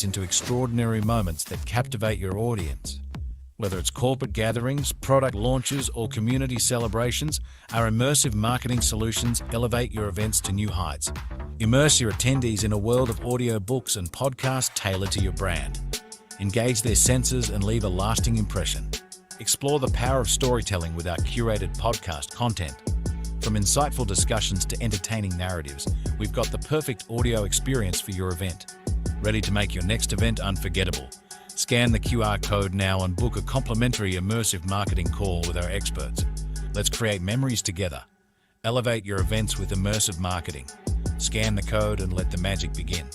into extraordinary moments that captivate your audience. Whether it's corporate gatherings, product launches, or community celebrations, our immersive marketing solutions elevate your events to new heights. Immerse your attendees in a world of audio books and podcasts tailored to your brand. Engage their senses and leave a lasting impression. Explore the power of storytelling with our curated podcast content. From insightful discussions to entertaining narratives, we've got the perfect audio experience for your event. Ready to make your next event unforgettable? Scan the QR code now and book a complimentary immersive marketing call with our experts. Let's create memories together. Elevate your events with immersive marketing. Scan the code and let the magic begin.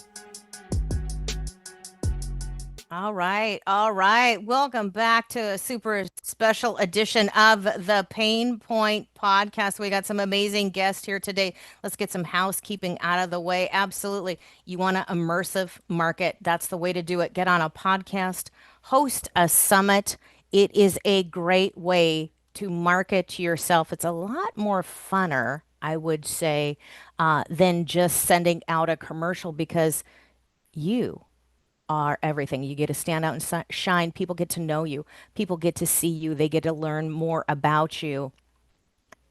All right. All right. Welcome back to a super special edition of the Pain Point Podcast. We got some amazing guests here today. Let's get some housekeeping out of the way. Absolutely. You want to immersive market. That's the way to do it. Get on a podcast, host a summit. It is a great way to market to yourself. It's a lot more funner, I would say, than just sending out a commercial because you are everything. You get to stand out and shine. People get to know you. People get to see you. They get to learn more about you.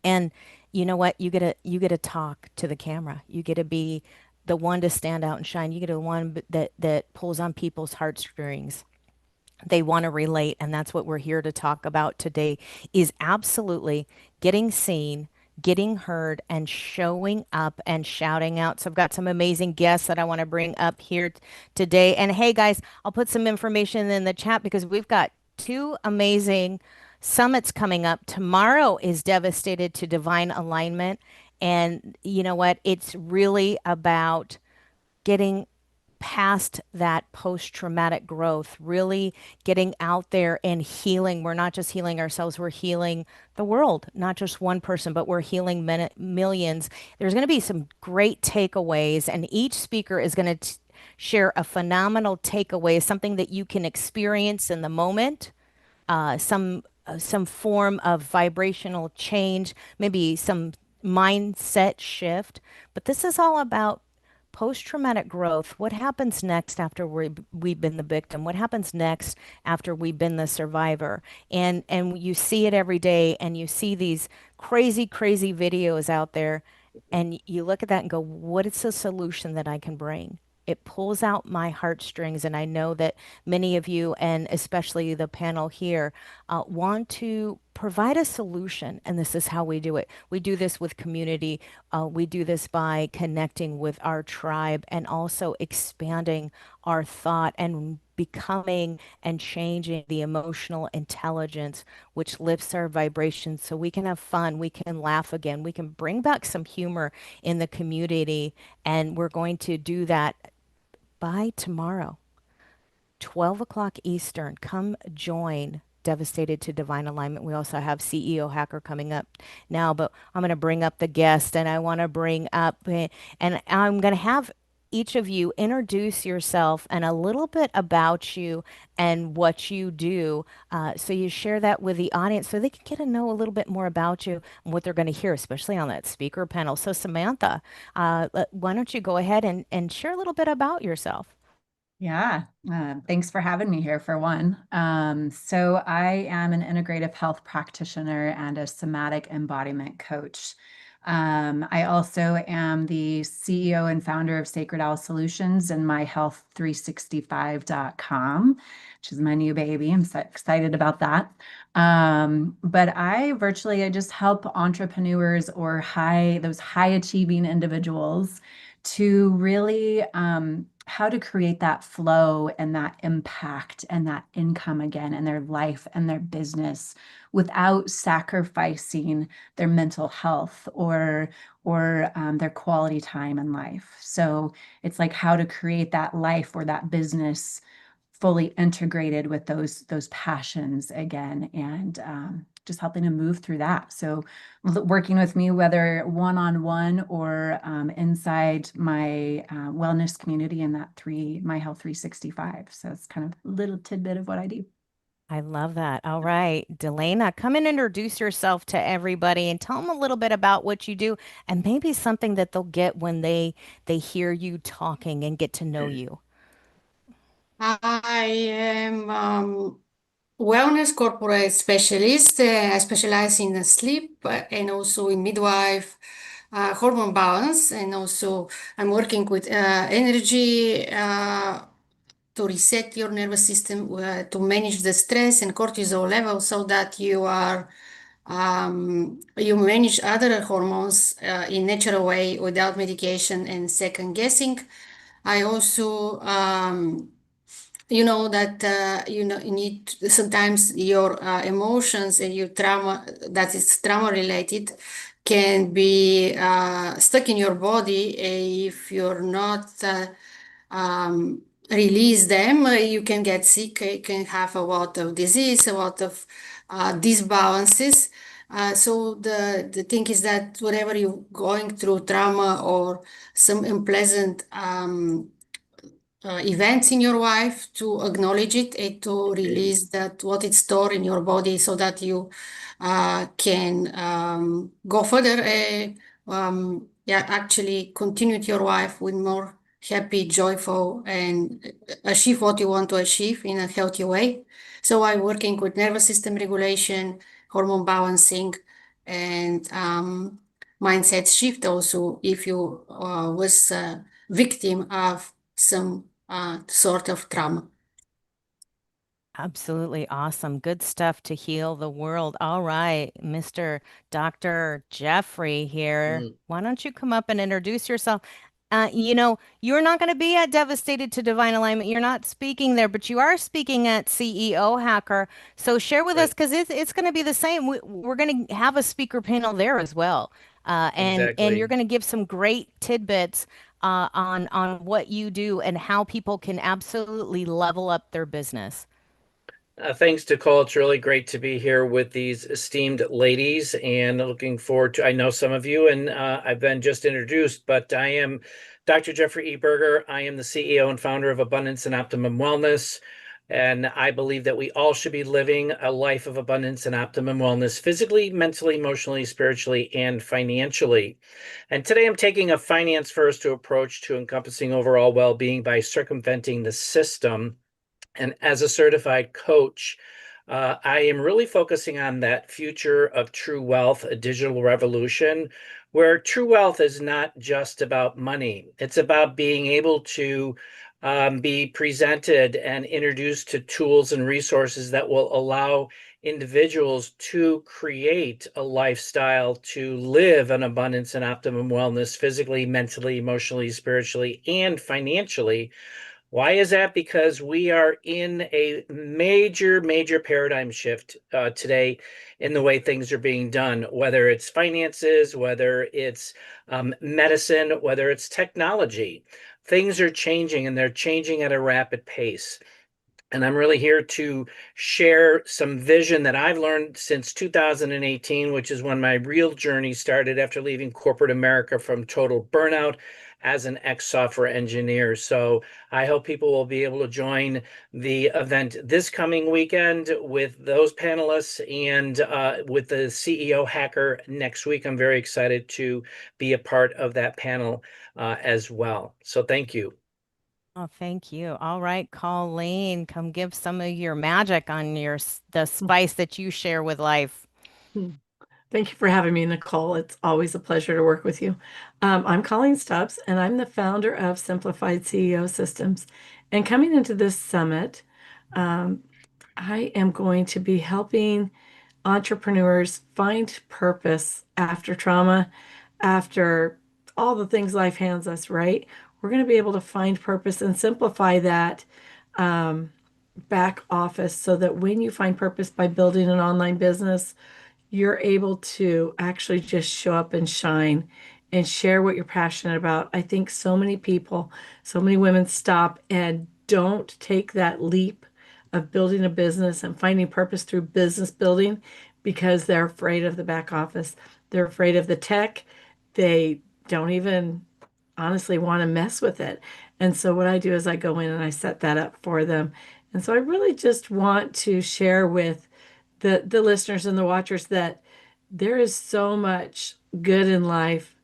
And you know what? You get to talk to the camera. You get to be the one to stand out and shine. You get to the one that pulls on people's heartstrings. They want to relate, and that's what we're here to talk about today is absolutely getting seen, getting heard, and showing up and shouting out. So I've got some amazing guests that I want to bring up here today. And hey guys, I'll put some information in the chat because we've got two amazing summits coming up. Tomorrow is Devastated to Divine Alignment. And you know what? It's really about getting past that post-traumatic growth, really getting out there and healing. We're not just healing ourselves, we're healing the world, not just one person, but we're healing millions. There's going to be some great takeaways, and each speaker is going to share a phenomenal takeaway, something that you can experience in the moment, some form of vibrational change, maybe some mindset shift. But this is all about post-traumatic growth. What happens next after we've been the victim? What happens next after we've been the survivor? And you see it every day, and you see these crazy, crazy videos out there, and you look at that and go, what is the solution that I can bring? It pulls out my heartstrings, and I know that many of you, and especially the panel here, want to provide a solution, and this is how we do it. We do this with community. We do this by connecting with our tribe and also expanding our thought and becoming and changing the emotional intelligence, which lifts our vibrations so we can have fun, we can laugh again, we can bring back some humor in the community, and we're going to do that by tomorrow, 12 o'clock Eastern. Come join Devastated to Divine Alignment. We also have CEO Hacker coming up now, but I'm going to bring up the guest, and I want to bring up, and I'm going to have each of you introduce yourself and a little bit about you and what you do. So you share that with the audience so they can get to know a little bit more about you and what they're going to hear, especially on that speaker panel. So Samantha, why don't you go ahead and share a little bit about yourself? Yeah, thanks for having me here for one. So I am an integrative health practitioner and a somatic embodiment coach. I also am the CEO and founder of Sacred Owl Solutions and myhealth365.com, which is my new baby. I'm so excited about that. But I just help entrepreneurs or those high achieving individuals to really how to create that flow and that impact and that income again in their life and their business without sacrificing their mental health or their quality time in life. So it's like how to create that life or that business fully integrated with those passions again, and just helping to move through that. So working with me, whether one-on-one or inside my wellness community in that my Health 365. So it's kind of a little tidbit of what I do. I love that. All right, Delana, come and introduce yourself to everybody and tell them a little bit about what you do and maybe something that they'll get when they hear you talking and get to know you. I am wellness corporate specialist. I specialize in sleep and also in midwife, hormone balance, and also I'm working with energy to reset your nervous system, to manage the stress and cortisol level so that you manage other hormones in natural way without medication and second guessing. I also you know that you need sometimes your emotions and your trauma that is trauma related can be stuck in your body. If you're not release them, you can get sick, you can have a lot of disease, a lot of disbalances. So the thing is that whatever you're going through trauma or some unpleasant events in your life, to acknowledge it and to release that what it's stored in your body so that you can go further, yeah, actually continue with your life with more happy, joyful, and achieve what you want to achieve in a healthy way. So I'm working with nervous system regulation, hormone balancing, and mindset shift also if you was a victim of some sort of trauma. Absolutely awesome. Good stuff to heal the world. All right, Mr. Dr. Jeffrey here. Mm, Why don't you come up and introduce yourself? You're not going to be at Devastated to Divine Alignment. You're not speaking there, but you are speaking at CEO Hacker. So share with us right. because it's going to be the same. We're going to have a speaker panel there as well. And you're Exactly. going to give some great tidbits on what you do and how people can absolutely level up their business. Thanks, Nicole. It's really great to be here with these esteemed ladies and looking forward to, I know some of you and I've been just introduced, but I am Dr. Jeffrey E. Berger. I am the CEO and founder of Abundance and Optimum Wellness. And I believe that we all should be living a life of abundance and optimum wellness, physically, mentally, emotionally, spiritually, and financially. And today I'm taking a finance first approach to encompassing overall well-being by circumventing the system. And as a certified coach, I am really focusing on that future of true wealth, a digital revolution, where true wealth is not just about money. It's about being able to be presented and introduced to tools and resources that will allow individuals to create a lifestyle to live an abundance and optimum wellness physically, mentally, emotionally, spiritually, and financially. Why is that? Because we are in a major, major paradigm shift today in the way things are being done, whether it's finances, whether it's medicine, whether it's technology. Things are changing and they're changing at a rapid pace. And I'm really here to share some vision that I've learned since 2018, which is when my real journey started after leaving corporate America from total burnout as an ex-software engineer. So I hope people will be able to join the event this coming weekend with those panelists and with the CEO Hacker next week. I'm very excited to be a part of that panel as well. So thank you. Oh, thank you. All right, Colleen, come give some of your magic on the spice that you share with life. Thank you for having me, Nicole. It's always a pleasure to work with you. I'm Colleen Stubbs, and I'm the founder of Simplified CEO Systems. And coming into this summit, um, I am going to be helping entrepreneurs find purpose after trauma, after all the things life hands us, right? We're going to be able to find purpose and simplify that um, back office so that when you find purpose by building an online business, you're able to actually just show up and shine and share what you're passionate about. I think so many people, so many women stop and don't take that leap of building a business and finding purpose through business building because they're afraid of the back office. They're afraid of the tech. They don't even honestly want to mess with it. And so what I do is I go in and I set that up for them. And so I really just want to share with the listeners and the watchers that there is so much good in life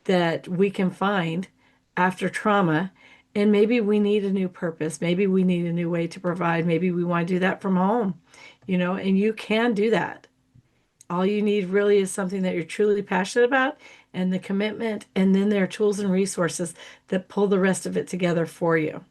that we can find after trauma. And maybe we need a new purpose. Maybe we need a new way to provide. Maybe we want to do that from home, and you can do that. All you need really is something that you're truly passionate about and the commitment. And then there are tools and resources that pull the rest of it together for you.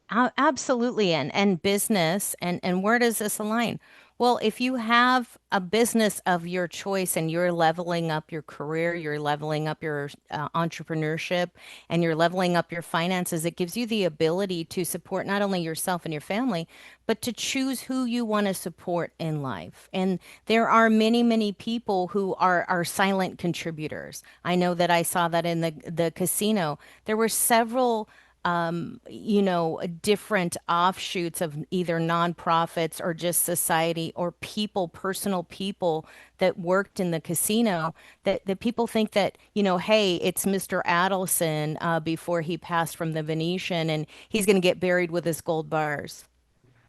Absolutely. And business and where does this align? Well, if you have a business of your choice and you're leveling up your career, you're leveling up your entrepreneurship, and you're leveling up your finances, it gives you the ability to support not only yourself and your family, but to choose who you want to support in life. And there are many, many people who are silent contributors. I know that I saw that in the casino. There were several different offshoots of either nonprofits or just society or people, personal people that worked in the casino that people think that, hey, it's Mr. Adelson before he passed from the Venetian and he's going to get buried with his gold bars.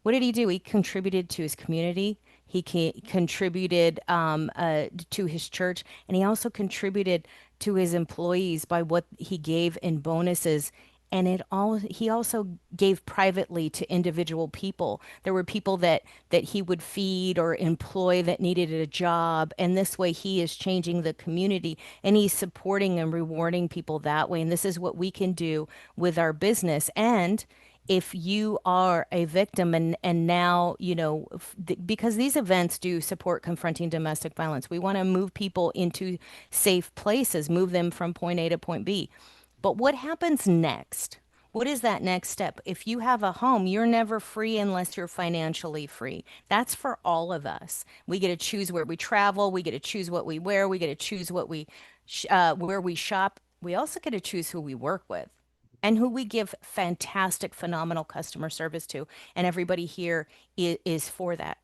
What did he do? He contributed to his community. He contributed to his church, and he also contributed to his employees by what he gave in bonuses. And he also gave privately to individual people. There were people that he would feed or employ that needed a job, and this way he is changing the community and he's supporting and rewarding people that way. And this is what we can do with our business. And if you are a victim and now because these events do support confronting domestic violence, we want to move people into safe places, move them from point A to point B. But what happens next? What is that next step? If you have a home, you're never free unless you're financially free. That's for all of us. We get to choose where we travel, we get to choose what we wear, we get to choose where we shop. We also get to choose who we work with and who we give fantastic, phenomenal customer service to. And everybody here is for that.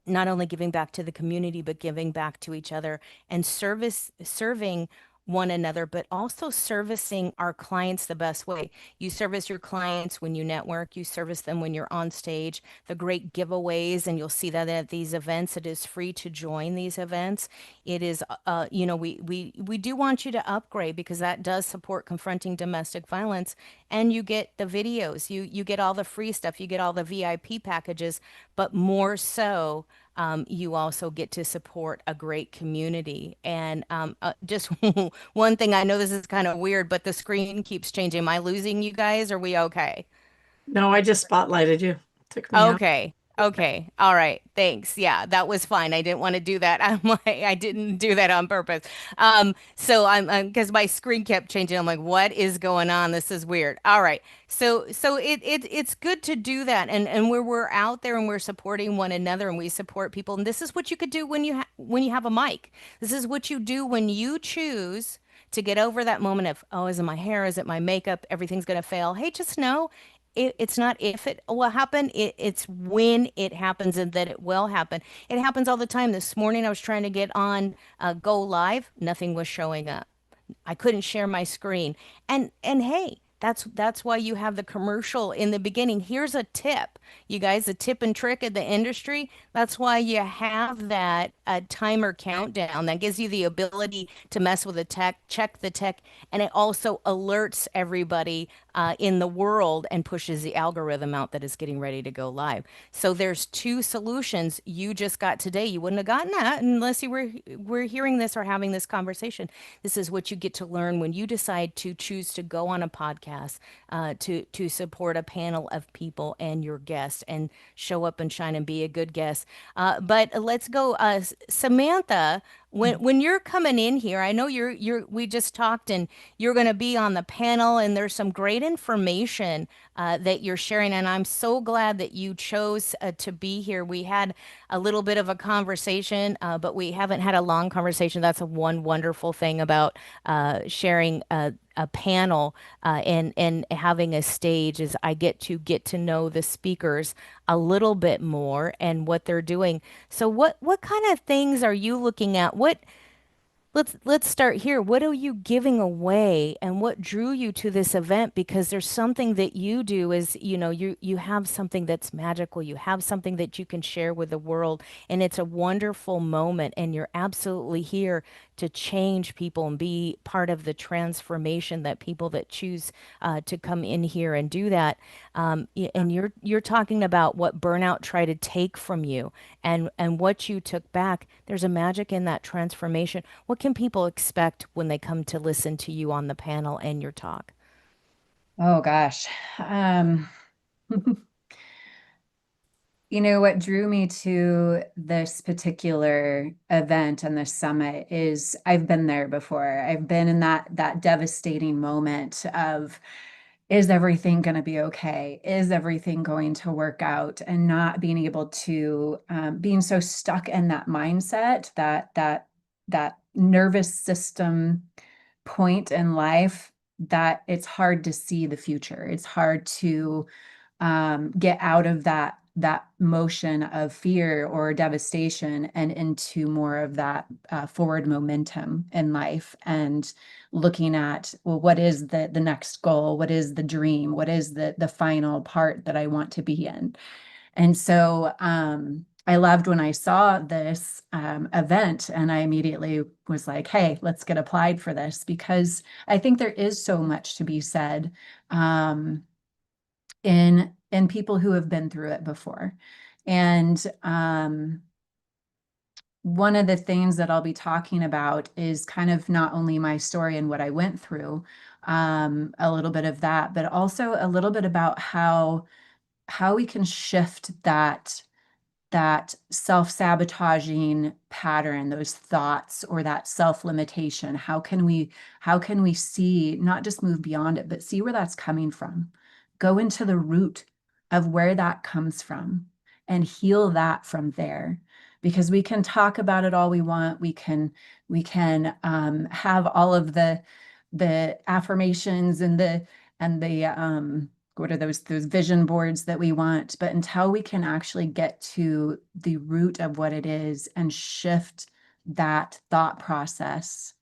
Not only giving back to the community, but giving back to each other and serving one another, but also servicing our clients the best way. You service your clients when you network, you service them when you're on stage, the great giveaways, and you'll see that at these events. It is free to join these events. It is, we do want you to upgrade because that does support confronting domestic violence. And you get the videos, you get all the free stuff, you get all the VIP packages, but more so, you also get to support a great community. And just one thing, I know this is kind of weird, but the screen keeps changing. Am I losing you guys? Are we okay? No, I just spotlighted you. Took me out. Okay. Okay. All right. Thanks. Yeah, that was fine. I didn't want to do that. I didn't do that on purpose. So because my screen kept changing. I'm like, what is going on? This is weird. All right. So it's good to do that. And where we're out there and we're supporting one another and we support people. And this is what you could do when when you have a mic. This is what you do when you choose to get over that moment of, oh, is it my hair? Is it my makeup? Everything's going to fail. Hey, just know it's not if it will happen, it's when it happens and that it will happen. It happens all the time. This morning I was trying to get on go live, nothing was showing up. I couldn't share my screen. And hey, that's why you have the commercial in the beginning. Here's a tip, you guys, a tip and trick of the industry. That's why you have that timer countdown. That gives you the ability to mess with the tech, check the tech, and it also alerts everybody in the world and pushes the algorithm out that is getting ready to go live. So there's two solutions you just got today. You wouldn't have gotten that unless you were hearing this or having this conversation. This is what you get to learn when you decide to choose to go on a podcast to support a panel of people and your guests and show up and shine and be a good guest. But let's go, Samantha. When you're coming in here, I know we just talked and you're going to be on the panel and there's some great information that you're sharing. And I'm so glad that you chose to be here. We had a little bit of a conversation, but we haven't had a long conversation. That's one wonderful thing about sharing a panel and having a stage is I get to know the speakers a little bit more and what they're doing. So what kind of things are you looking at? Let's start here. What are you giving away and what drew you to this event? Because there's something that you do is, you have something that's magical. You have something that you can share with the world and it's a wonderful moment and you're absolutely here to change people and be part of the transformation that people that choose to come in here and do that. And you're talking about what burnout tried to take from you and what you took back. There's a magic in that transformation. What can people expect when they come to listen to you on the panel and your talk? Oh gosh. You know, what drew me to this particular event and this summit is I've been there before. I've been in that devastating moment of, is everything going to be okay? Is everything going to work out? And not being able to, being so stuck in that mindset, that nervous system point in life, that it's hard to see the future. It's hard to get out of that motion of fear or devastation and into more of that forward momentum in life, and looking at, well, what is the next goal? What is the dream? What is the final part that I want to be in? And so I loved when I saw this event, and I immediately was like, hey, let's get applied for this, because I think there is so much to be said in people who have been through it before. And one of the things that I'll be talking about is kind of not only my story and what I went through, a little bit of that, but also a little bit about how we can shift that self-sabotaging pattern, those thoughts, or that self-limitation. How can we see, not just move beyond it, but see where that's coming from? Go into the root of where that comes from and heal that from there. Because we can talk about it all we want. We can have all of the affirmations and the what are those vision boards that we want, but until we can actually get to the root of what it is and shift that thought process,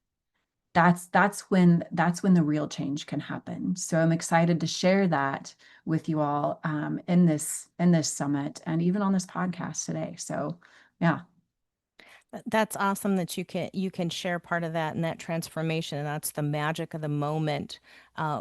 that's when the real change can happen. So I'm excited to share that with you all in this summit, and even on this podcast today. So yeah. That's awesome that you can share part of that and that transformation. And that's the magic of the moment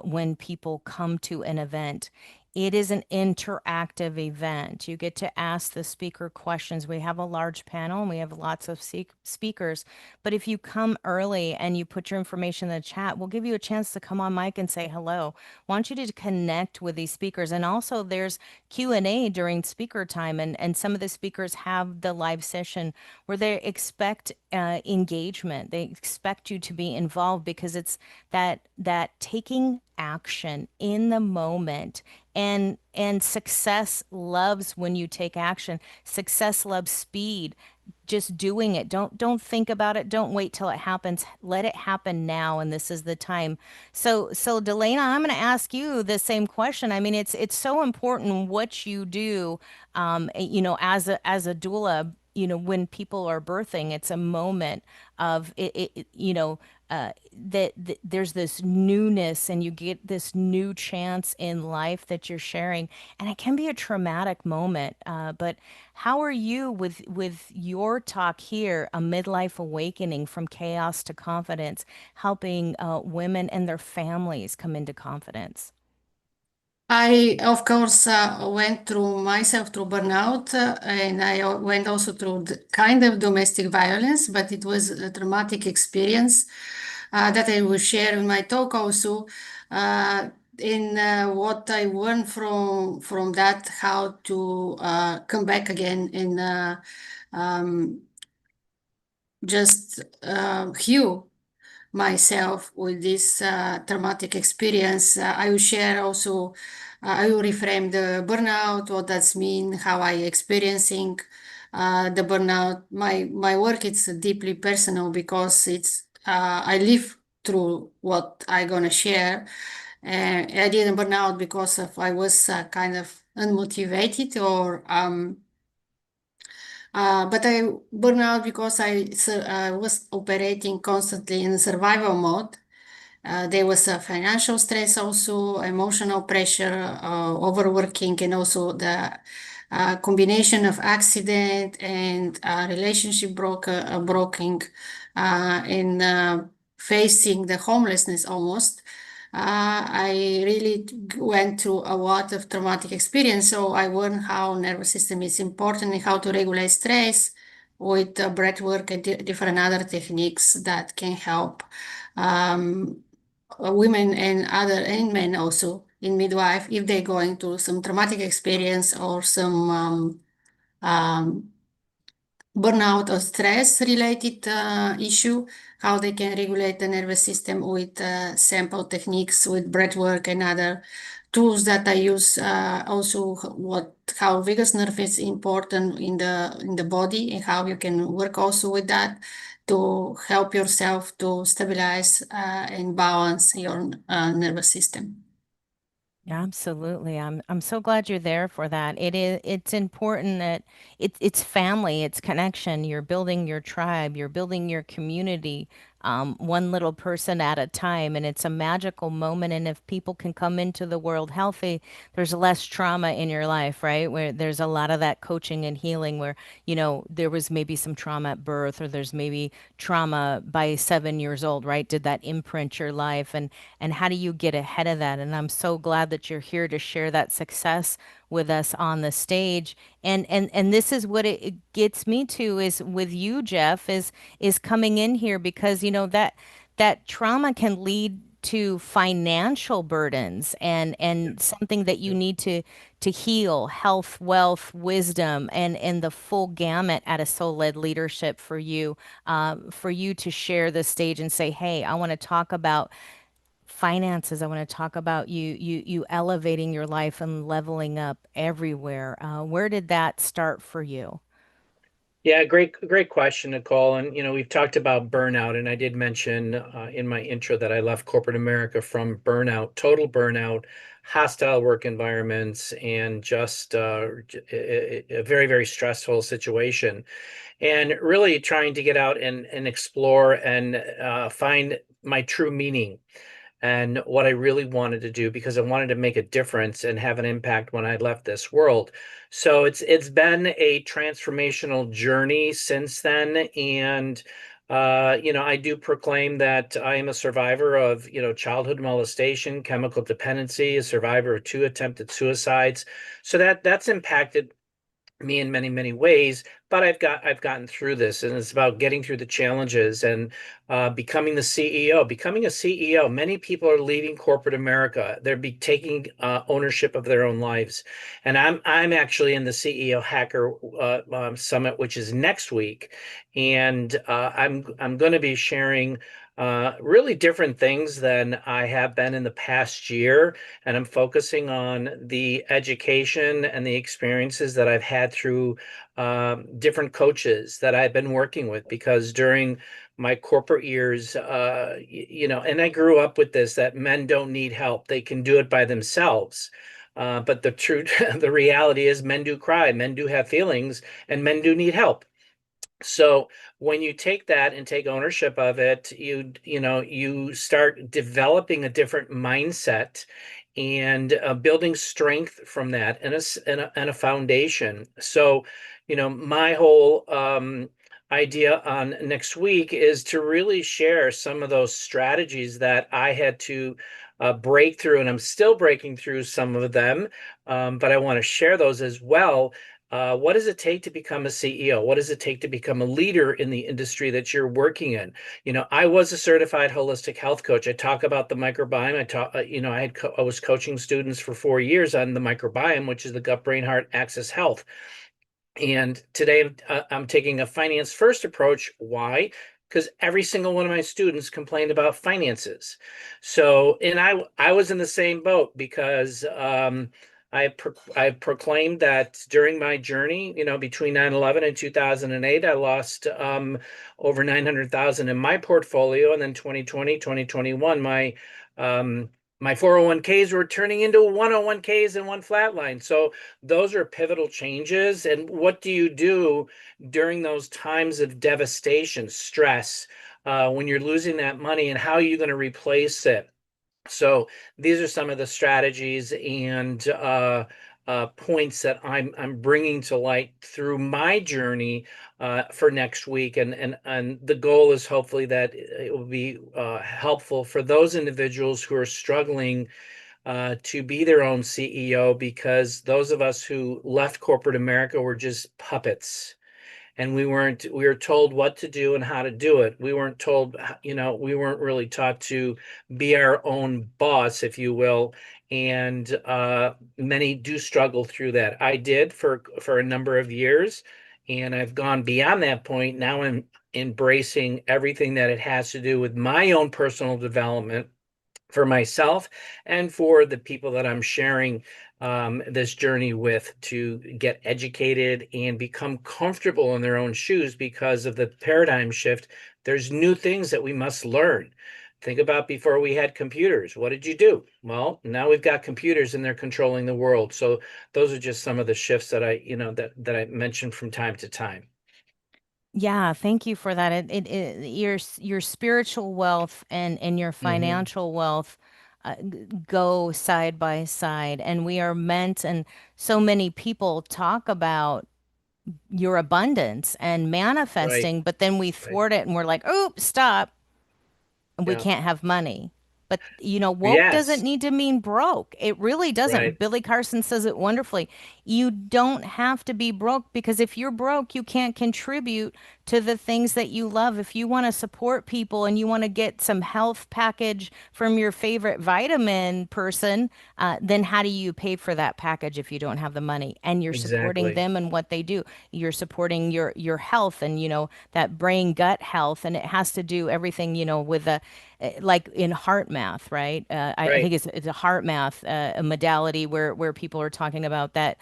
when people come to an event. It is an interactive event. You get to ask the speaker questions. We have a large panel and we have lots of speakers. But if you come early and you put your information in the chat, we'll give you a chance to come on mic and say hello. I want you to connect with these speakers. And also there's Q&A during speaker time. And some of the speakers have the live session where they expect engagement. They expect you to be involved, because it's that taking action in the moment. And success loves when you take action. Success loves speed. Just doing it. Don't think about it. Don't wait till it happens. Let it happen now, and this is the time. So Delana, I'm going to ask you the same question. I mean, it's so important what you do, as a doula. When people are birthing, it's a moment of that there's this newness, and you get this new chance in life that you're sharing, and it can be a traumatic moment. But how are you with your talk here, a midlife awakening from chaos to confidence, helping women and their families come into confidence? I, of course, went through myself through burnout, and I went also through kind of domestic violence, but it was a traumatic experience that I will share in my talk also. In what I learned from that, how to come back again and just heal myself with this traumatic experience. I will share also, I will reframe the burnout, what that's mean, how I experiencing the burnout. My work, it's deeply personal because it's I live through what I gonna share. I didn't burn out because of I was kind of unmotivated or but I burned out because I was operating constantly in survival mode. There was a financial stress, also emotional pressure, overworking, and also the combination of accident and relationship broken and facing the homelessness almost. I really went through a lot of traumatic experience, so I learned how nervous system is important and how to regulate stress with breath work and different other techniques that can help women and men also in midwife if they're going through some traumatic experience or some um, burnout or stress related issue, how they can regulate the nervous system with sample techniques, with breath work and other tools that I use. Also, how vagus nerve is important in the body and how you can work also with that to help yourself to stabilize and balance your nervous system. Absolutely. I'm so glad you're there for that. It's important that it's family, it's connection. You're building your tribe, you're building your community, one little person at a time, and it's a magical moment. And if people can come into the world healthy, there's less trauma in your life, right? Where there's a lot of that coaching and healing where, there was maybe some trauma at birth, or there's maybe trauma by 7 years old, right? Did that imprint your life? And how do you get ahead of that? And I'm so glad that you're here to share that success with us on the stage. And this is what it gets me to is with you, Jeff, is coming in here because that trauma can lead to financial burdens and something that you need to heal, health, wealth, wisdom, and the full gamut at a soul-led leadership for you to share the stage and say, hey, I want to talk about finances. I want to talk about you elevating your life and leveling up everywhere. Where did that start for you? Yeah, great question, Nicole. And we've talked about burnout, and I did mention in my intro that I left corporate America from burnout, total burnout, hostile work environments, and just a very, very stressful situation. And really trying to get out and explore and find my true meaning and what I really wanted to do because I wanted to make a difference and have an impact when I left this world. So it's been a transformational journey since then. And I do proclaim that I am a survivor of, childhood molestation, chemical dependency, a survivor of 2 attempted suicides. So that's impacted me in many, many ways, but I've gotten through this, and it's about getting through the challenges and becoming the CEO. Becoming a CEO, many people are leaving corporate America. They're taking ownership of their own lives, and I'm actually in the CEO Hacker Summit, which is next week, and I'm going to be sharing. Really different things than I have been in the past year. And I'm focusing on the education and the experiences that I've had through different coaches that I've been working with. Because during my corporate years, and I grew up with this, that men don't need help. They can do it by themselves. But the truth, the reality is men do cry, men do have feelings, and men do need help. So when you take that and take ownership of it, you start developing a different mindset and building strength from that and a foundation. So, my whole idea on next week is to really share some of those strategies that I had to break through, and I'm still breaking through some of them, but I want to share those as well. What does it take to become a CEO? What does it take to become a leader in the industry that you're working in? I was a certified holistic health coach. I talk about the microbiome. I taught, I was coaching students for 4 years on the microbiome, which is the gut, brain, heart axis health. And today I'm taking a finance first approach. Why? Because every single one of my students complained about finances. So, and I was in the same boat because I proclaimed that during my journey, between 9/11 and 2008, I lost over 900,000 in my portfolio. And then 2020, 2021, my 401ks were turning into 101ks and one flatline. So those are pivotal changes. And what do you do during those times of devastation, stress, when you're losing that money, and how are you going to replace it? So these are some of the strategies and points that I'm bringing to light through my journey for next week, and the goal is hopefully that it will be helpful for those individuals who are struggling to be their own CEO, because those of us who left corporate America were just puppets, and we were told what to do and how to do it. We weren't told, we weren't really taught to be our own boss, if you will. And many do struggle through that. I did for a number of years, and I've gone beyond that point. Now I'm embracing everything that it has to do with my own personal development for myself and for the people that I'm sharing this journey with, to get educated and become comfortable in their own shoes because of the paradigm shift. There's new things that we must learn. Think about before we had computers. What did you do? Well, now we've got computers and they're controlling the world. So those are just some of the shifts that that I mentioned from time to time. Yeah, thank you for that. Your spiritual wealth and your Hmm. financial wealth go side by side, and we are meant. And so many people talk about your abundance and Right, manifesting, but then we right. thwart it, and we're like, "Oops, stop! We Yeah. can't have money." But woke doesn't Yes. need to mean broke. It really doesn't. Right. Billy Carson says it wonderfully. You don't have to be broke, because if you're broke, you can't contribute to the things that you love. If you want to support people and you want to get some health package from your favorite vitamin person, then how do you pay for that package if you don't have the money? And you're supporting Exactly. them and what they do. You're supporting your health and that brain gut health, and it has to do everything with the like in heart math, right? I Right. think it's a heart math a modality where people are talking about that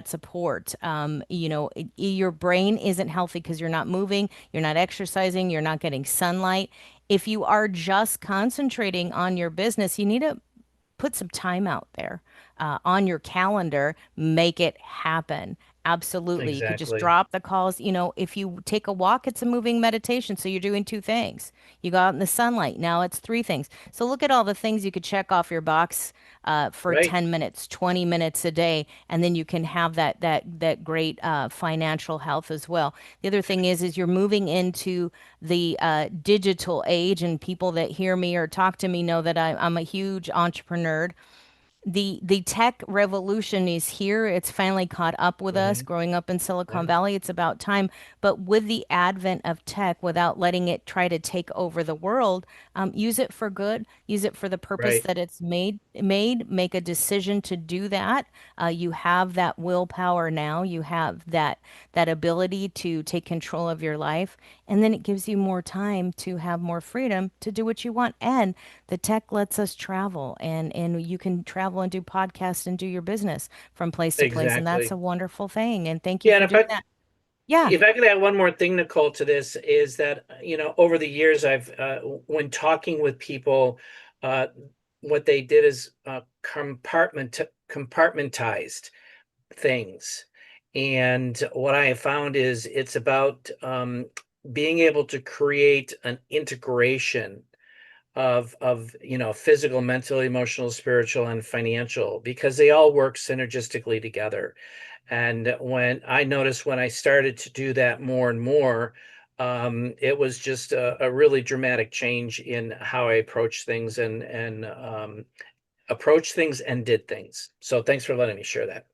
support. Your brain isn't healthy because you're not moving, you're not exercising, you're not getting sunlight. If you are just concentrating on your business, you need to put some time out there on your calendar, make it happen. Absolutely. You could just Exactly. drop the calls. If you take a walk, it's a moving meditation. So you're doing two things. You go out in the sunlight. Now it's three things. So look at all the things you could check off your box for Right. 10 minutes, 20 minutes a day. And then you can have that great financial health as well. The other thing is you're moving into the digital age, and people that hear me or talk to me know that I'm a huge entrepreneur. The tech revolution is here. It's finally caught up with us. Hmm. Growing up in Silicon Right. Valley, it's about time. But with the advent of tech, without letting it try to take over the world, use it for good. Use it for the purpose Right. that it's made. Make a decision to do that. You have that willpower now. You have that ability to take control of your life, and then it gives you more time to have more freedom to do what you want. And the tech lets us travel, and you can travel and do podcasts and do your business from place to place, and that's Exactly. a wonderful thing. And thank you Yeah, and for doing that. Yeah. if I could add one more thing, Nicole, to this, is that, over the years, I've when talking with people, uh, what they did is compartmentized things. And what I have found is it's about being able to create an integration of physical, mental, emotional, spiritual, and financial, because they all work synergistically together. And when I started to do that more and more, it was just a really dramatic change in how I approach things, and approach things and did things. So thanks for letting me share that.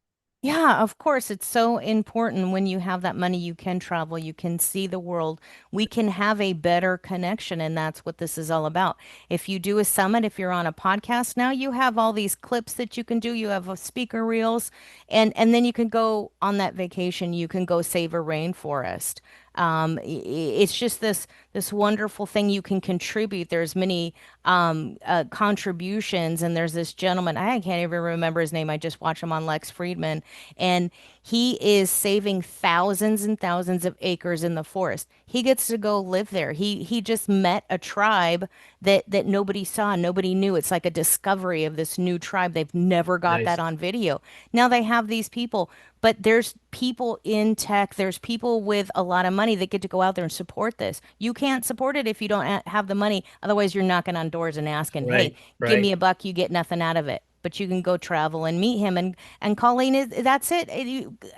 Yeah, of course. It's so important. When you have that money, you can travel, you can see the world, we can have a better connection. And that's what this is all about. If you do a summit, if you're on a podcast now, you have all these clips that you can do. You have a speaker reels, and then you can go on that vacation. You can go save a rainforest. It's just this wonderful thing you can contribute. There's many contributions, and there's this gentleman, I can't even remember his name. I just watched him on Lex Friedman, and he is saving thousands and thousands of acres in the forest. He gets to go live there. He just met a tribe that nobody saw, nobody knew. It's like a discovery of this new tribe. They've never got that Nice. on video. Now they have these people, but there's people in tech, there's people with a lot of money that get to go out there and support this. You can't support it if you don't have the money. Otherwise, you're knocking on doors and asking, "Hey, Right. give me Right. a buck, you get nothing out of it." but you can go travel and meet him. And Colleen, is that's it.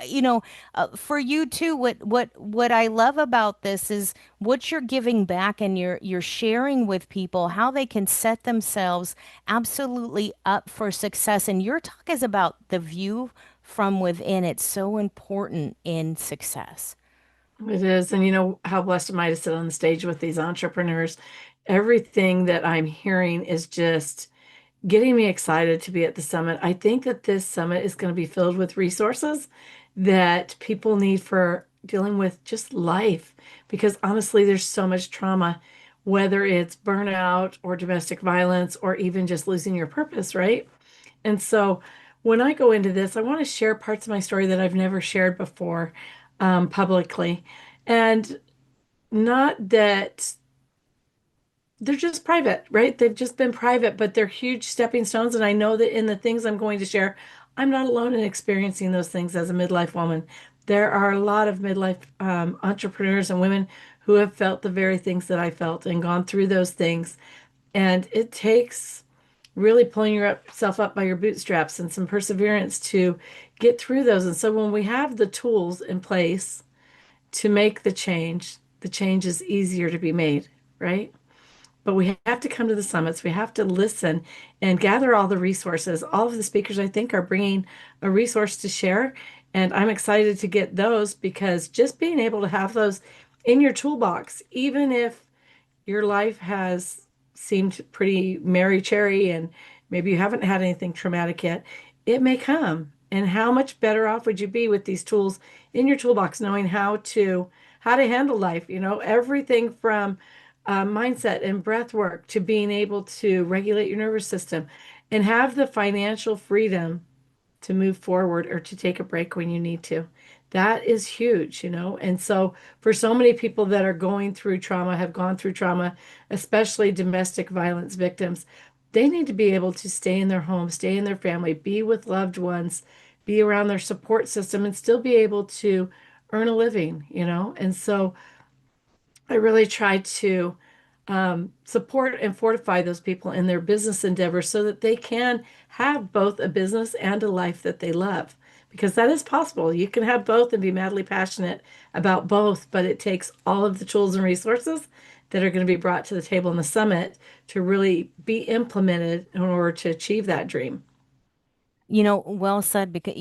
You know, for you too. What I love about this is what you're giving back, and you're sharing with people how they can set themselves absolutely up for success. And your talk is about the view from within. It's so important in success. It is. And you know, how blessed am I to sit on the stage with these entrepreneurs? Everything that I'm hearing is just getting me excited to be at the summit. I think that this summit is going to be filled with resources that people need for dealing with just life. Because honestly, there's so much trauma, whether it's burnout or domestic violence or even just losing your purpose, right? And so when I go into this, I want to share parts of my story that I've never shared before publicly. And not that they're just private, right? They've just been private, but they're huge stepping stones. And I know that in the things I'm going to share, I'm not alone in experiencing those things as a midlife woman. There are a lot of midlife entrepreneurs and women who have felt the very things that I felt and gone through those things. And it takes really pulling yourself up by your bootstraps and some perseverance to get through those. And so when we have the tools in place to make the change is easier to be made, right? But we have to come to the summits. We have to listen and gather all the resources. All of the speakers, I think, are bringing a resource to share. And I'm excited to get those because just being able to have those in your toolbox, even if your life has seemed pretty merry cherry and maybe you haven't had anything traumatic yet, it may come. And how much better off would you be with these tools in your toolbox, knowing how to handle life? You know, everything from mindset and breath work to being able to regulate your nervous system and have the financial freedom to move forward or to take a break when you need to. That is huge, you know. And so, for so many people that are going through trauma, have gone through trauma, especially domestic violence victims, they need to be able to stay in their home, stay in their family, be with loved ones, be around their support system, and still be able to earn a living, you know. And so, I really try to support and fortify those people in their business endeavors so that they can have both a business and a life that they love. Because that is possible. You can have both and be madly passionate about both, but it takes all of the tools and resources that are going to be brought to the table in the summit to really be implemented in order to achieve that dream. You know, well said. Because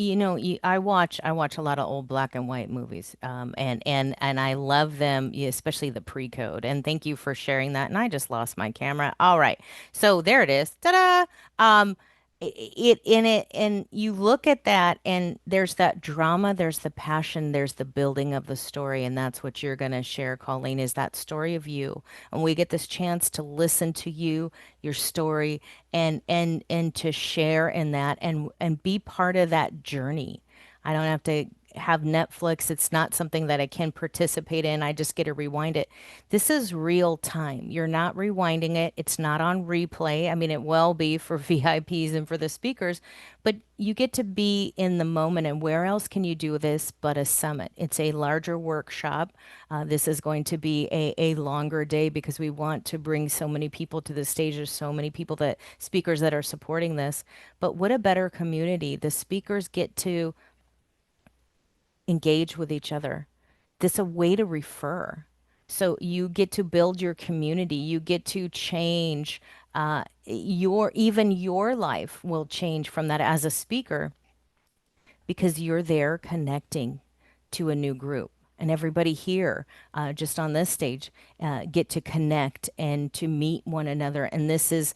I watch a lot of old black and white movies, and I love them, yeah, especially the pre-code. And thank you for sharing that. And I just lost my camera. All right, so there it is. Ta-da! It in it, and you look at that, and there's that drama, there's the passion, there's the building of the story, and that's what you're gonna share, Colleen, is that story of you. And we get this chance to listen to you, your story, and to share in that and be part of that journey. I don't have to have Netflix. It's not something that I can participate in. I just get to rewind it. This is real time. You're not rewinding it. It's not on replay. I mean, it will be for VIPs and for the speakers, but you get to be in the moment. And where else can you do this but a summit? It's a larger workshop. This is going to be a longer day because we want to bring so many people to the stage. There's so many people that speakers that are supporting this. But what a better community. The speakers get to engage with each other. This a way to refer. So you get to build your community. You get to change your life will change from that as a speaker because you're there connecting to a new group. And everybody here, just on this stage, get to connect and to meet one another. And this is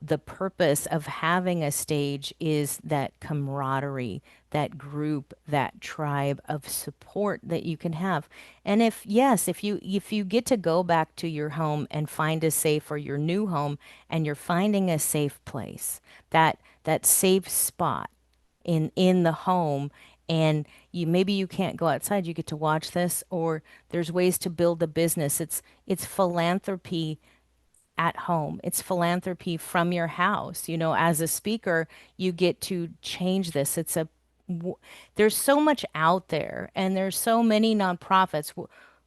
the purpose of having a stage is that camaraderie, that group, that tribe of support that you can have. And if you get to go back to your home and find a safe or your new home, and you're finding a safe place, that safe spot in the home, and you can't go outside, you get to watch this, or there's ways to build a business. It's philanthropy at home. It's philanthropy from your house. As a speaker, you get to change this. There's so much out there, and there's so many nonprofits.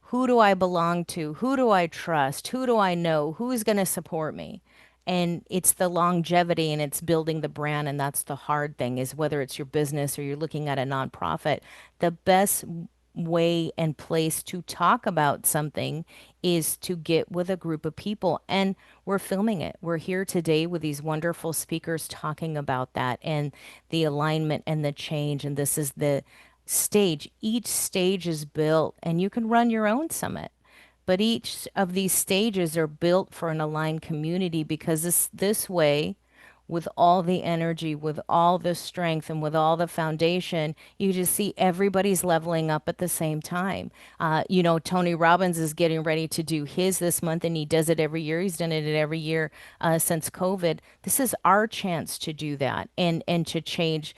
Who do I belong to? Who do I trust? Who do I know? Who's going to support me? And it's the longevity and it's building the brand. And that's the hard thing, is whether it's your business or you're looking at a nonprofit, the best way and place to talk about something is to get with a group of people. And we're filming it. We're here today with these wonderful speakers talking about that and the alignment and the change. And this is the stage. Each stage is built, and you can run your own summit. But each of these stages are built for an aligned community, because this way, with all the energy, with all the strength, and with all the foundation, you just see everybody's leveling up at the same time. Tony Robbins is getting ready to do his this month, and he does it every year. He's done it every year since COVID. This is our chance to do that and to change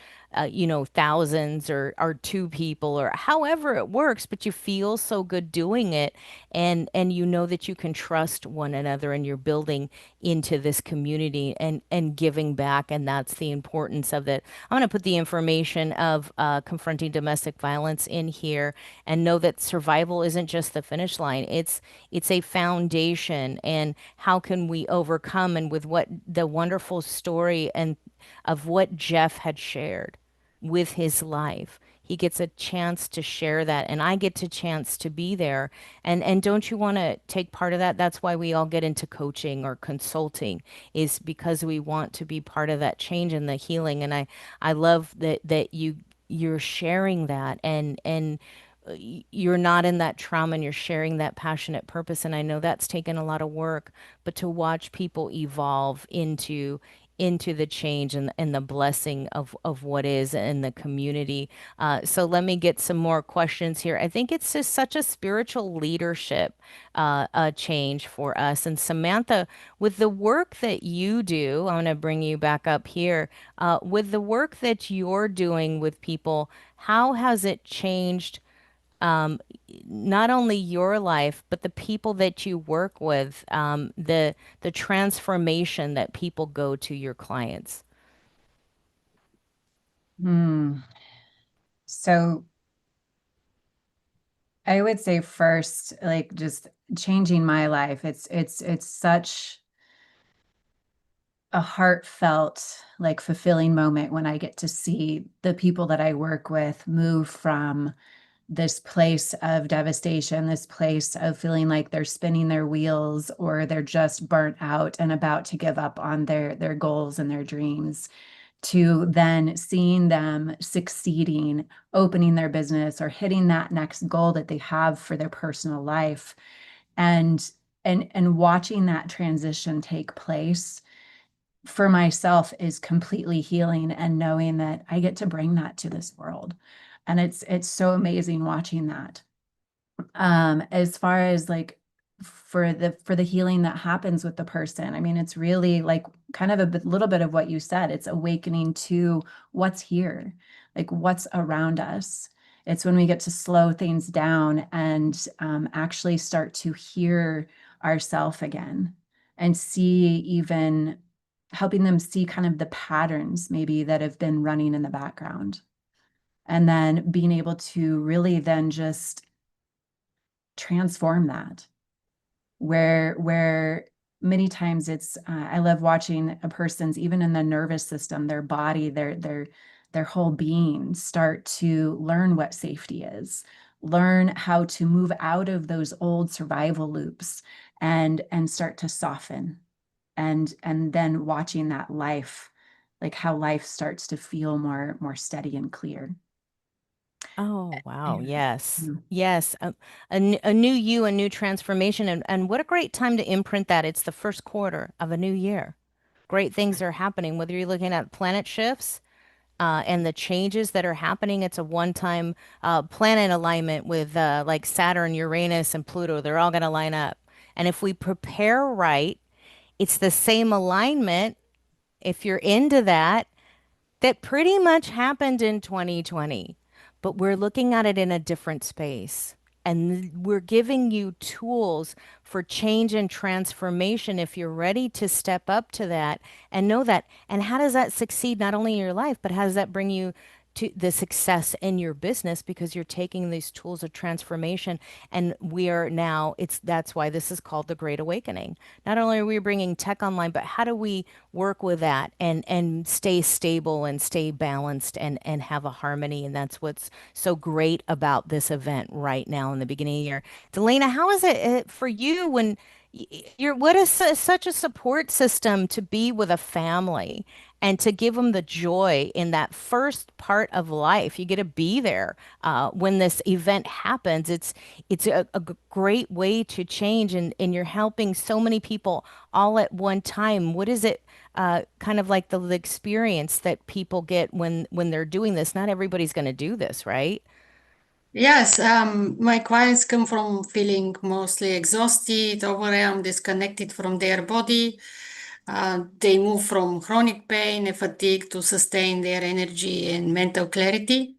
thousands or two people or however it works, but you feel so good doing it, and you know that you can trust one another, and you're building into this community and giving back, and that's the importance of it. I'm going to put the information of confronting domestic violence in here, and know that survival isn't just the finish line. It's a foundation, and how can we overcome, and with what the wonderful story and of what Jeff had shared with his life. He gets a chance to share that, and I get a chance to be there. And don't you want to take part of that? That's why we all get into coaching or consulting, is because we want to be part of that change and the healing. And I love that you're sharing that, and you're not in that trauma, and you're sharing that passionate purpose. And I know that's taken a lot of work, but to watch people evolve into the change and the blessing of what is in the community. So let me get some more questions here. I think it's just such a spiritual leadership change for us. And Samantha, with the work that you do, I'm going to bring you back up here. With the work that you're doing with people, how has it changed not only your life, but the people that you work with, the transformation that people go to your clients? Hmm. So I would say first, like just changing my life. It's such a heartfelt, like fulfilling moment when I get to see the people that I work with move from this place of devastation, this place of feeling like they're spinning their wheels, or they're just burnt out and about to give up on their goals and their dreams, to then seeing them succeeding, opening their business, or hitting that next goal that they have for their personal life. And watching that transition take place for myself is completely healing, and knowing that I get to bring that to this world. And it's so amazing watching that. As far as like for the healing that happens with the person, I mean, it's really like kind of little bit of what you said. It's awakening to what's here, like what's around us. It's when we get to slow things down and actually start to hear ourself again, and see, even helping them see kind of the patterns maybe that have been running in the background, and then being able to really then just transform that, where many times it's I love watching a person's, even in the nervous system, their body, their whole being start to learn what safety is, learn how to move out of those old survival loops, and start to soften, and then watching that life, like how life starts to feel more steady and clear. Oh, wow. Yeah. Yes. Mm. Yes. A new you, a new transformation. And what a great time to imprint that. It's the first quarter of a new year. Great things are happening, whether you're looking at planet shifts and the changes that are happening. It's a one-time planet alignment with like Saturn, Uranus, and Pluto. They're all going to line up. And if we prepare right, it's the same alignment, if you're into that, that pretty much happened in 2020, but we're looking at it in a different space. And we're giving you tools for change and transformation if you're ready to step up to that and know that. And how does that succeed not only in your life, but how does that bring you to the success in your business because you're taking these tools of transformation. And we are now, that's why this is called the Great Awakening. Not only are we bringing tech online, but how do we work with that and stay stable and stay balanced and have a harmony? And that's what's so great about this event right now in the beginning of the year. Delana, how is it for you when you're what is such a support system to be with a family and to give them the joy in that first part of life? You get to be there when this event happens. It's a great way to change, and you're helping so many people all at one time. What is it kind of like the experience that people get when they're doing this? Not everybody's going to do this, right? Yes, my clients come from feeling mostly exhausted, overwhelmed, disconnected from their body. They move from chronic pain and fatigue to sustain their energy and mental clarity.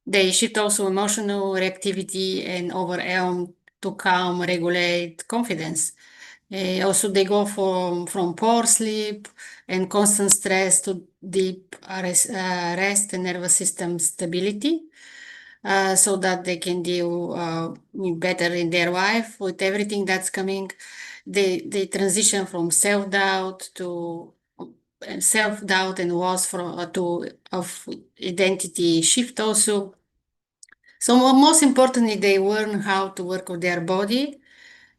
They shift also emotional reactivity and overwhelm to calm, regulate, confidence. Also, they go from poor sleep and constant stress to deep rest and nervous system stability, so that they can deal better in their life with everything that's coming. They transition from self-doubt and loss from to of identity shift also. So most importantly, they learn how to work with their body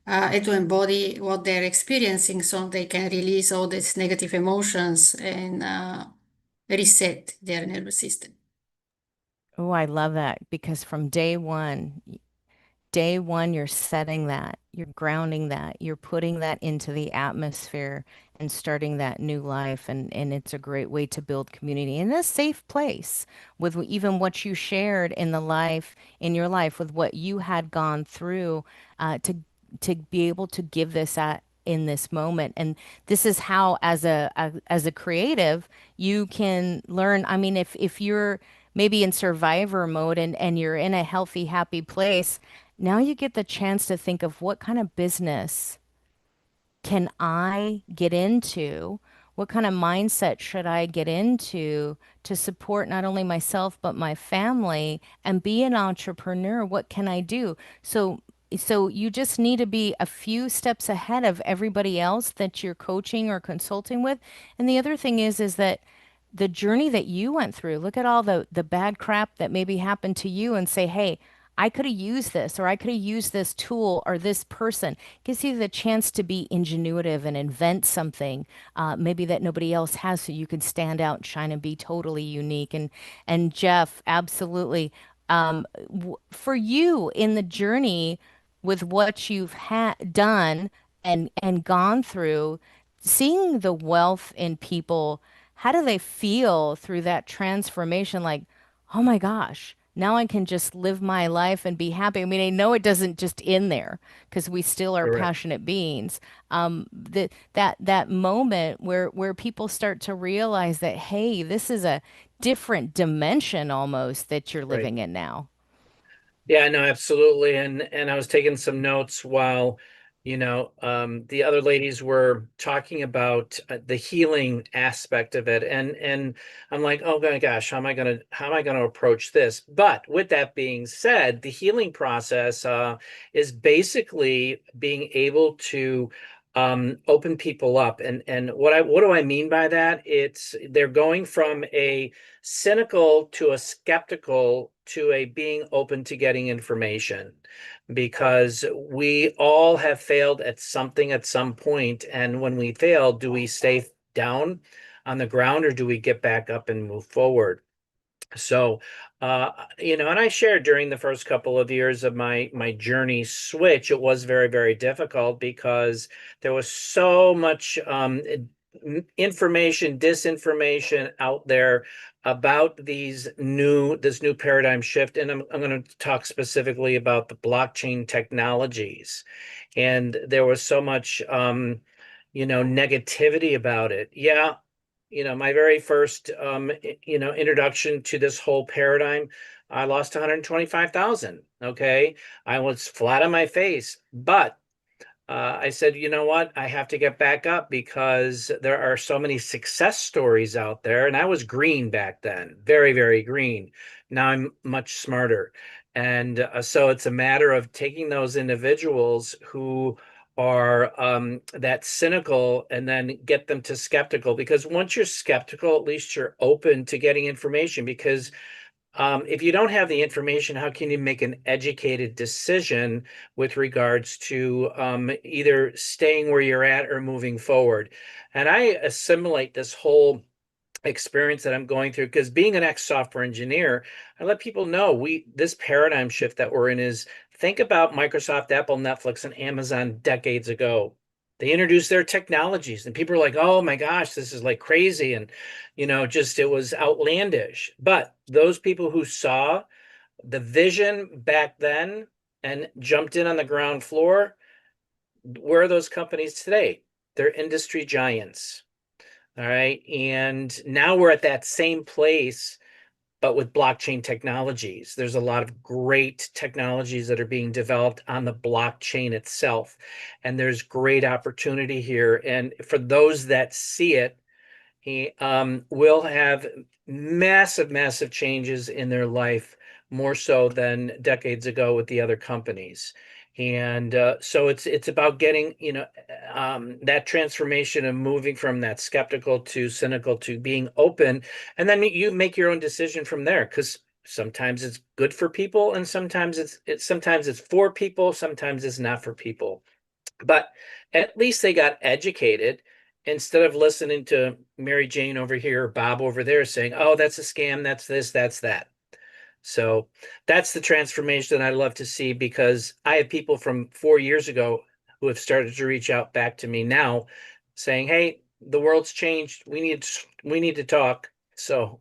and to embody what they're experiencing so they can release all these negative emotions and reset their nervous system. Oh, I love that because from day one, you're setting that, you're grounding that, you're putting that into the atmosphere and starting that new life. And it's a great way to build community in a safe place with even what you shared in your life, with what you had gone through to be able to give this at in this moment. And this is how, as a creative, you can learn. I mean, if you're maybe in survivor mode and you're in a healthy, happy place, now you get the chance to think of what kind of business can I get into? What kind of mindset should I get into to support not only myself but my family and be an entrepreneur? What can I do? So you just need to be a few steps ahead of everybody else that you're coaching or consulting with. And the other thing is that the journey that you went through, look at all the bad crap that maybe happened to you and say, hey, I could have used this, or I could have used this tool or this person. Gives you the chance to be ingenuitive and invent something maybe that nobody else has, so you can stand out and shine and be totally unique. And Jeff, absolutely. For you in the journey with what you've done and gone through, seeing the wealth in people, how do they feel through that transformation? Like, oh my gosh, now I can just live my life and be happy. I mean, I know it doesn't just end there because we still are Correct. passionate beings. That moment where people start to realize that, hey, this is a different dimension almost that you're Right. living in now. Yeah, no, absolutely. And I was taking some notes while, the other ladies were talking about the healing aspect of it. And I'm like, oh my gosh, how am I gonna approach this? But with that being said, the healing process is basically being able to open people up. And what do I mean by that? It's they're going from a cynical to a skeptical to a being open to getting information, because we all have failed at something at some point. And when we fail, do we stay down on the ground or do we get back up and move forward? So, and I shared during the first couple of years of my journey switch, it was very, very difficult because there was so much information, disinformation out there about this new paradigm shift. And I'm going to talk specifically about the blockchain technologies. And there was so much negativity about it. Yeah, my very first introduction to this whole paradigm, I lost 125,000. Okay. I was flat on my face, but I said, you know what? I have to get back up because there are so many success stories out there. And I was green back then, very, very green. Now I'm much smarter. And so it's a matter of taking those individuals who are that cynical and then get them to skeptical. Because once you're skeptical, at least you're open to getting information. Because if you don't have the information, how can you make an educated decision with regards to either staying where you're at or moving forward? And I assimilate this whole experience that I'm going through because being an ex-software engineer, I let people know this paradigm shift that we're in is think about Microsoft, Apple, Netflix, and Amazon decades ago. They introduced their technologies and people are like, oh my gosh, this is like crazy. And, just it was outlandish. But those people who saw the vision back then and jumped in on the ground floor, where are those companies today? They're industry giants. All right. And now we're at that same place, but with blockchain technologies. There's a lot of great technologies that are being developed on the blockchain itself. And there's great opportunity here. And for those that see it, he will have massive, massive changes in their life, more so than decades ago with the other companies. And so it's about getting, that transformation and moving from that skeptical to cynical to being open. And then you make your own decision from there, because sometimes it's good for people and sometimes it's for people, sometimes it's not for people. But at least they got educated instead of listening to Mary Jane over here, or Bob over there saying, oh, that's a scam, that's this, that's that. So that's the transformation that I love to see, because I have people from 4 years ago who have started to reach out back to me now saying, hey, the world's changed. We need to talk. So,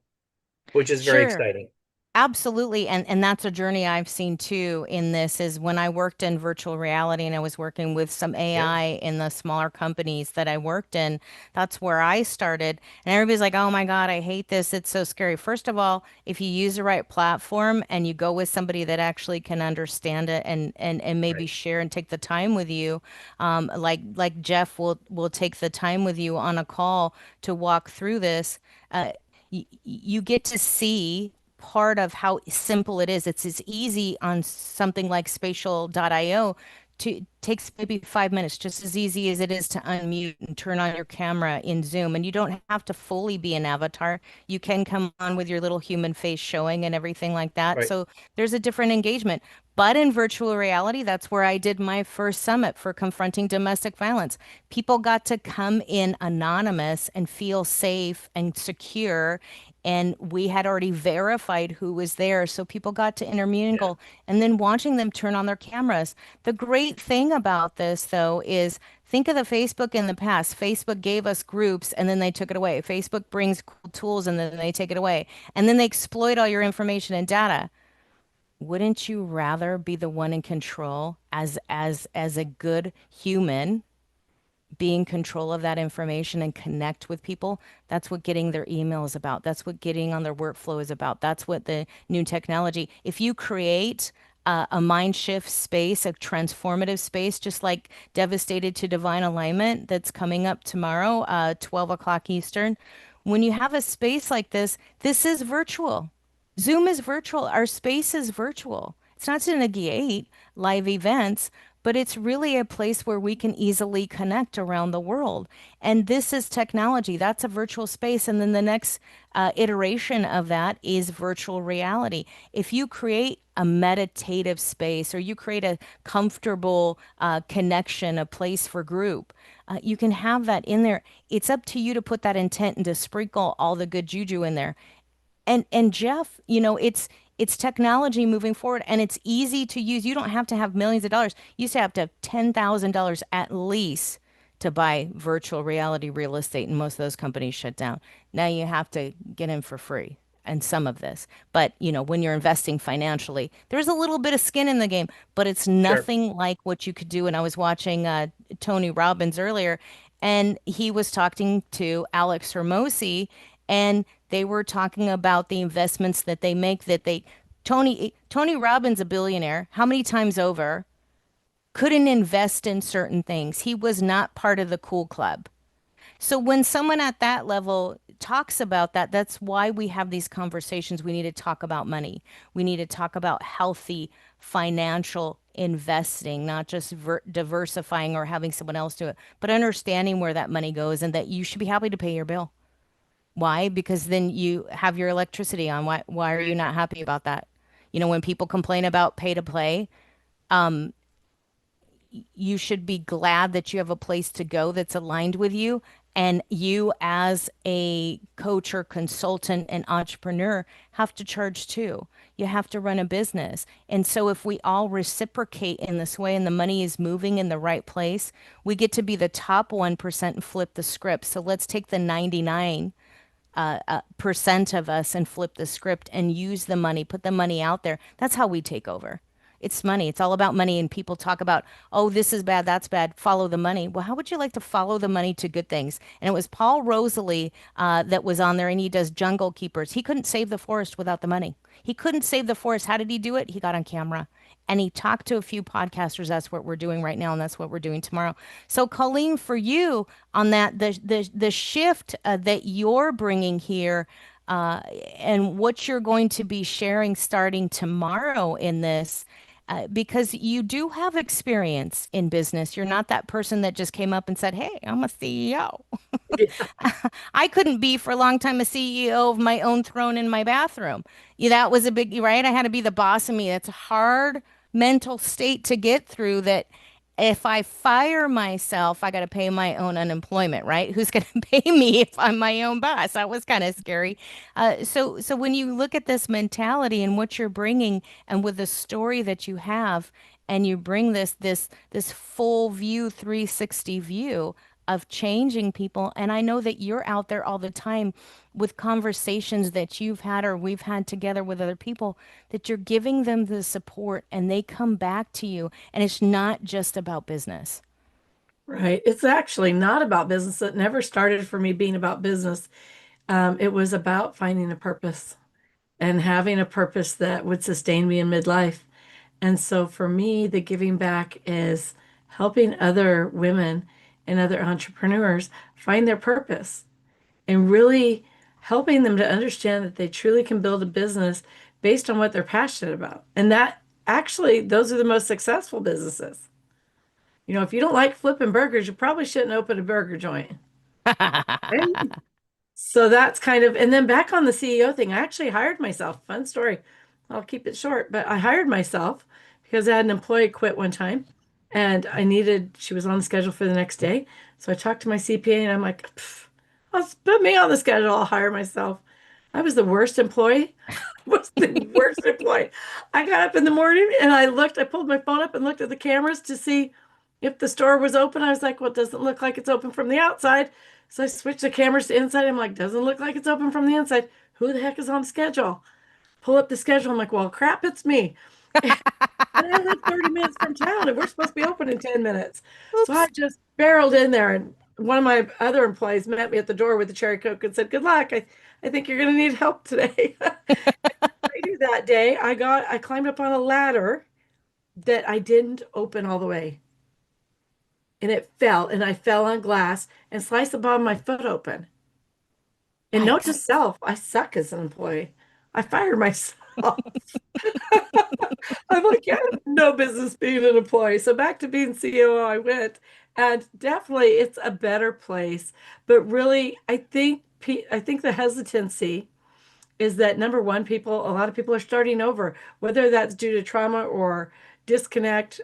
which is very Sure. exciting. Absolutely. And that's a journey I've seen too in this is when I worked in virtual reality and I was working with some Yeah, AI in the smaller companies that I worked in. That's where I started. And everybody's like, oh my God, I hate this. It's so scary. First of all, if you use the right platform and you go with somebody that actually can understand it and maybe right. share and take the time with you, like Jeff will take the time with you on a call to walk through this. You get to see part of how simple it is. It's as easy on something like spatial.io to takes maybe 5 minutes, just as easy as it is to unmute and turn on your camera in Zoom. And you don't have to fully be an avatar. You can come on with your little human face showing and everything like that. Right. So there's a different engagement. But in virtual reality, that's where I did my first summit for confronting domestic violence. People got to come in anonymous and feel safe and secure. And we had already verified who was there. So people got to Yeah. intermingle and then watching them turn on their cameras. The great thing about this, though, is think of the Facebook in the past. Facebook gave us groups and then they took it away. Facebook brings cool tools and then they take it away. And then they exploit all your information and data. Wouldn't you rather be the one in control as a good human, be in control of that information and connect with people? That's what getting their email is about. That's what getting on their workflow is about. That's what the new technology. If you create a mind shift space, a transformative space, just like Devastated to Divine Alignment that's coming up tomorrow, 12 o'clock Eastern. When you have a space like this is virtual. Zoom is virtual. Our space is virtual. It's not to negate live events, but it's really a place where we can easily connect around the world. And this is technology. That's a virtual space. And then the next iteration of that is virtual reality. If you create a meditative space or you create a comfortable connection, a place for group, you can have that in there. It's up to you to put that intent and to sprinkle all the good juju in there. And Jeff, it's technology moving forward and it's easy to use. You don't have to have millions of dollars. You used to have $10,000 at least to buy virtual reality real estate, and most of those companies shut down. Now you have to get in for free and some of this. But, when you're investing financially, there's a little bit of skin in the game, but it's Sure. nothing like what you could do. And I was watching Tony Robbins earlier, and he was talking to Alex Hermosi, and they were talking about the investments that they make. Tony Robbins, a billionaire, how many times over? couldn't invest in certain things. He was not part of the cool club. So when someone at that level talks about that, that's why we have these conversations. We need to talk about money. We need to talk about healthy financial investing, not just diversifying or having someone else do it, but understanding where that money goes and that you should be happy to pay your bill. Why? Because then you have your electricity on. Why are you not happy about that? You know, when people complain about pay to play, you should be glad that you have a place to go that's aligned with you. And you, as a coach or consultant and entrepreneur, have to charge too. You have to run a business. And so, if we all reciprocate in this way and the money is moving in the right place, we get to be the top 1% and flip the script. So, let's take the 99 percent of us and flip the script and use the money, put the money out there. That's how we take over. It's money. It's all about money. And people talk about, oh, this is bad, that's bad. Follow the money. Well, how would you like to follow the money to good things? And it was Paul Rosalie that was on there, and he does Jungle Keepers. He couldn't save the forest without the money. He couldn't save the forest. How did he do it? He got on camera and he talked to a few podcasters. That's what we're doing right now, and that's what we're doing tomorrow. So, Colleen, for you on that, the shift that you're bringing here, and what you're going to be sharing starting tomorrow in this. Because you do have experience in business. You're not that person that just came up and said, "Hey, I'm a CEO." I couldn't be for a long time a CEO of my own throne in my bathroom. Yeah, that was a big, right? I had to be the boss of me. That's a hard mental state to get through that if I fire myself, I got to pay my own unemployment, right? Who's going to pay me if I'm my own boss? That was kind of scary. So when you look at this mentality and what you're bringing, and with the story that you have, and you bring this full view, 360 view of changing people, and I know that you're out there all the time with conversations that you've had or we've had together with other people, that you're giving them the support and they come back to you, and it's not just about business. Right. It's actually not about business. It never started for me being about business. It was about finding a purpose and having a purpose that would sustain me in midlife. And so for me, the giving back is helping other women and other entrepreneurs find their purpose and really helping them to understand that they truly can build a business based on what they're passionate about. And that actually, those are the most successful businesses. You know, if you don't like flipping burgers, you probably shouldn't open a burger joint. Right? So that's kind of, and then back on the CEO thing, I actually hired myself. Fun story. I'll keep it short, but I hired myself because I had an employee quit one time and she was on the schedule for the next day. So I talked to my CPA and I'm like, put me on the schedule. I'll hire myself. I was the worst employee. Was the worst employee. I got up in the morning and I pulled my phone up and looked at the cameras to see if the store was open. I was like, well, it doesn't look like it's open from the outside. So I switched the cameras to inside. I'm like, doesn't look like it's open from the inside. Who the heck is on schedule? Pull up the schedule. I'm like, well, crap, it's me. And I live 30 minutes from town and we're supposed to be open in 10 minutes. So I Oops. just barreled in there, and one of my other employees met me at the door with a cherry Coke and said, good luck. I think you're going to need help today. Later that day, I climbed up on a ladder that I didn't open all the way. And it fell, and I fell on glass and sliced the bottom of my foot open. And note to Yikes. self, I suck as an employee. I fired myself. I'm like, yeah, no business being an employee. So back to being COO, I went, and definitely it's a better place. But really, I think the hesitancy is that number one, a lot of people are starting over, whether that's due to trauma or disconnect,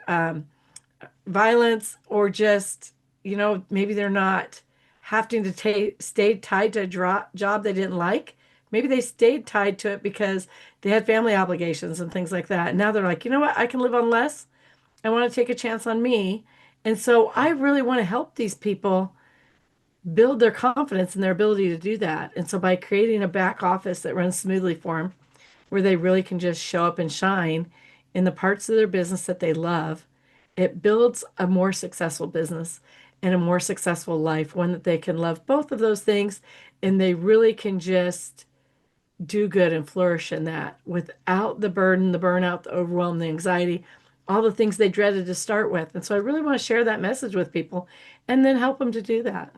violence, or just, maybe they're not having to stay tied to a job they didn't like. Maybe they stayed tied to it because they had family obligations and things like that. And now they're like, you know what? I can live on less. I want to take a chance on me. And so I really want to help these people build their confidence in their ability to do that. And so by creating a back office that runs smoothly for them, where they really can just show up and shine in the parts of their business that they love, it builds a more successful business and a more successful life, one that they can love both of those things, and they really can just do good and flourish in that without the burden, the burnout, the overwhelm, the anxiety, all the things they dreaded to start with. And so I really want to share that message with people and then help them to do that.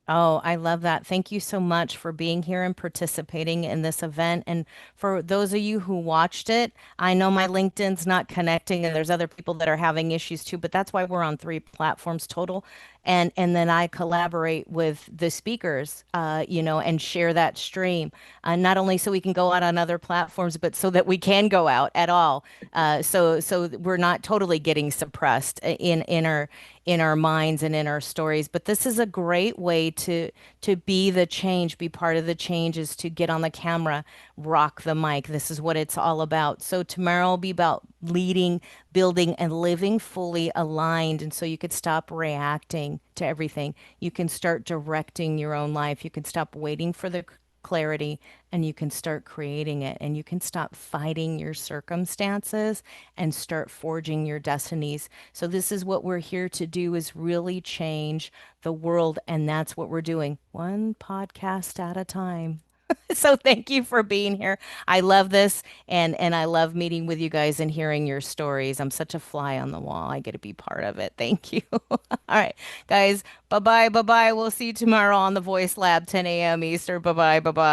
Oh, I love that. Thank you so much for being here and participating in this event. And for those of you who watched it, I know my LinkedIn's not connecting and there's other people that are having issues too, but that's why we're on 3 platforms total. And then I collaborate with the speakers, and share that stream, not only so we can go out on other platforms, but so that we can go out at all. So we're not totally getting suppressed in our minds and in our stories. But this is a great way to be the change, be part of the change, is to get on the camera, rock the mic. This is what it's all about. So tomorrow will be about leading, building, and living fully aligned. And so you could stop reacting to everything. You can start directing your own life. You can stop waiting for the clarity, and you can start creating it, and you can stop fighting your circumstances and start forging your destinies. So this is what we're here to do, is really change the world, and that's what we're doing, one podcast at a time. So thank you for being here. I love this, and I love meeting with you guys and hearing your stories. I'm such a fly on the wall. I get to be part of it. Thank you. All right, guys. Bye-bye. Bye-bye. We'll see you tomorrow on the Voice Lab, 10 a.m. Eastern. Bye-bye. Bye-bye.